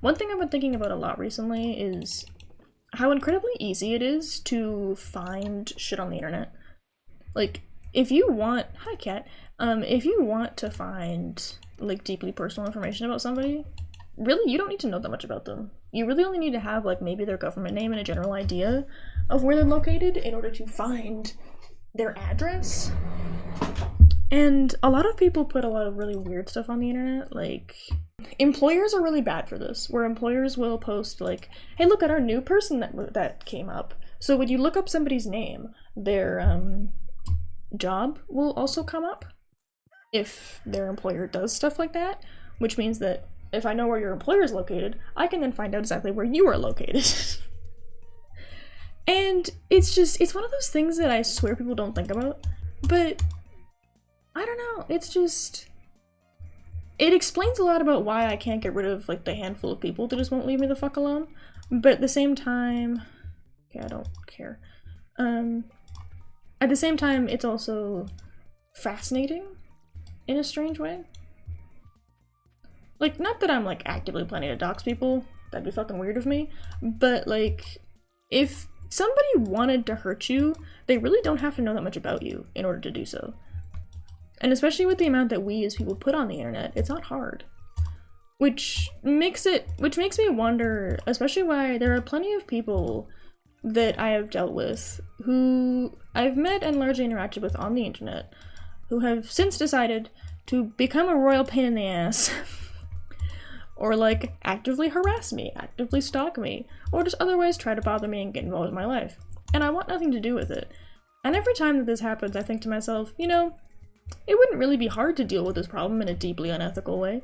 One thing I've been thinking about a lot recently is how incredibly easy it is to find shit on the internet. Like, if you want, hi cat, if you want to find like deeply personal information about somebody, really you don't need to know that much about them. You really only need to have like maybe their government name and a general idea of where they're located in order to find their address. And a lot of people put a lot of really weird stuff on the internet, like employers are really bad for this, where employers will post like, hey, look at our new person that came up. So when you look up somebody's name, their job will also come up if their employer does stuff like that, which means that if I know where your employer is located, I can then find out exactly where you are located. And it's one of those things that I swear people don't think about, but I don't know, it explains a lot about why I can't get rid of like the handful of people that just won't leave me the fuck alone, but at the same time, okay, I don't care. At the same time, it's also fascinating in a strange way. Like, not that I'm like actively planning to dox people, that'd be fucking weird of me, but like, if somebody wanted to hurt you, they really don't have to know that much about you in order to do so. And especially with the amount that we as people put on the internet, it's not hard. Which makes me wonder, especially why there are plenty of people that I have dealt with who I've met and largely interacted with on the internet who have since decided to become a royal pain in the ass or like actively harass me, actively stalk me, or just otherwise try to bother me and get involved in my life. And I want nothing to do with it. And every time that this happens, I think to myself, you know, it wouldn't really be hard to deal with this problem in a deeply unethical way.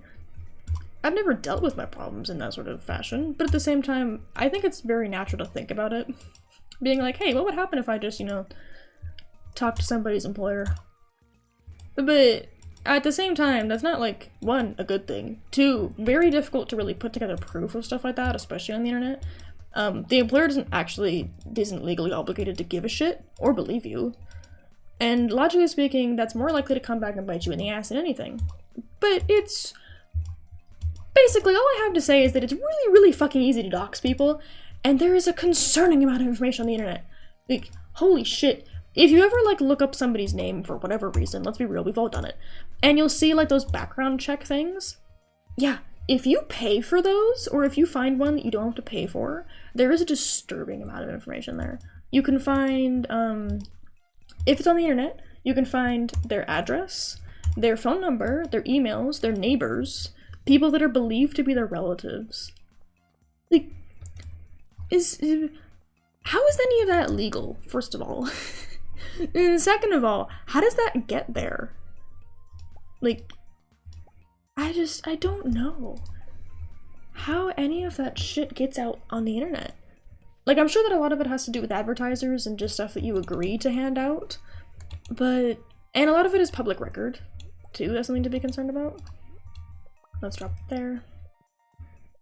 I've never dealt with my problems in that sort of fashion, but at the same time, I think it's very natural to think about it. Being like, hey, what would happen if I just, you know, talk to somebody's employer? But at the same time, that's not like, one, a good thing. Two, very difficult to really put together proof of stuff like that, especially on the internet. The employer isn't legally obligated to give a shit or believe you. And logically speaking, that's more likely to come back and bite you in the ass than anything. But it's basically, all I have to say is that it's really, really fucking easy to dox people, and there is a concerning amount of information on the internet. Like, holy shit. If you ever, like, look up somebody's name for whatever reason, let's be real, we've all done it, and you'll see, like, those background check things, yeah, if you pay for those, or if you find one that you don't have to pay for, there is a disturbing amount of information there. You can find, if it's on the internet, you can find their address, their phone number, their emails, their neighbors, people that are believed to be their relatives. Like, how is any of that legal, first of all? And second of all, how does that get there? Like, I don't know how any of that shit gets out on the internet. Like, I'm sure that a lot of it has to do with advertisers and just stuff that you agree to hand out, but, and a lot of it is public record, too. That's something to be concerned about. Let's drop it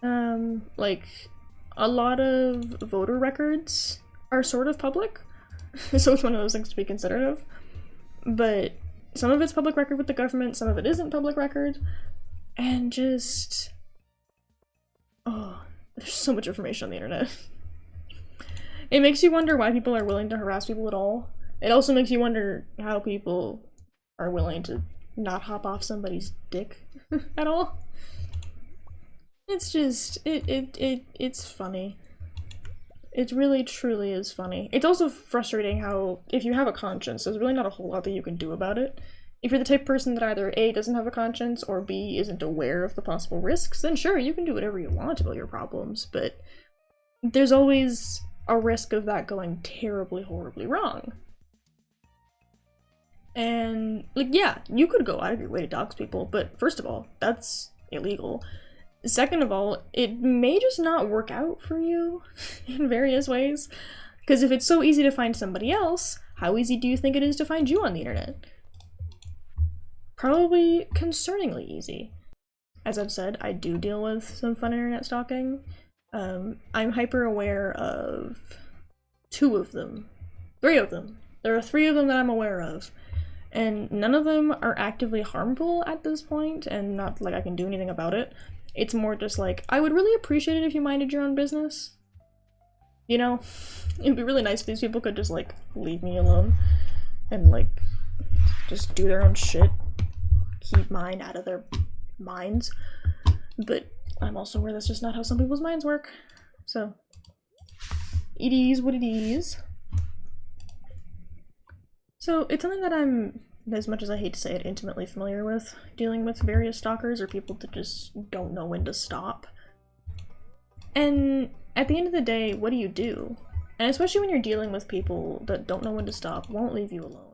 there. Like, a lot of voter records are sort of public, so it's one of those things to be considerate of. But some of it's public record with the government, some of it isn't public record, and just, oh, there's so much information on the internet. It makes you wonder why people are willing to harass people at all. It also makes you wonder how people are willing to not hop off somebody's dick at all. It's just, it's funny. It really truly is funny. It's also frustrating how, if you have a conscience, there's really not a whole lot that you can do about it. If you're the type of person that either A, doesn't have a conscience, or B, isn't aware of the possible risks, then sure, you can do whatever you want about your problems, but there's always a risk of that going terribly, horribly wrong. And, like, yeah, you could go out of your way to dox people, but first of all, that's illegal. Second of all, it may just not work out for you in various ways, because if it's so easy to find somebody else, how easy do you think it is to find you on the internet? Probably concerningly easy. As I've said, I do deal with some fun internet stalking. I'm hyper aware of 2 of them. 3 of them. There are 3 of them that I'm aware of. And none of them are actively harmful at this point, and not like I can do anything about it. It's more just like, I would really appreciate it if you minded your own business. You know? It'd be really nice if these people could just, like, leave me alone. And, like, just do their own shit. Keep mine out of their minds. But I'm also aware that's just not how some people's minds work. So, it is what it is. So, it's something that I'm, as much as I hate to say it, intimately familiar with, dealing with various stalkers or people that just don't know when to stop. And at the end of the day, what do? And especially when you're dealing with people that don't know when to stop, won't leave you alone.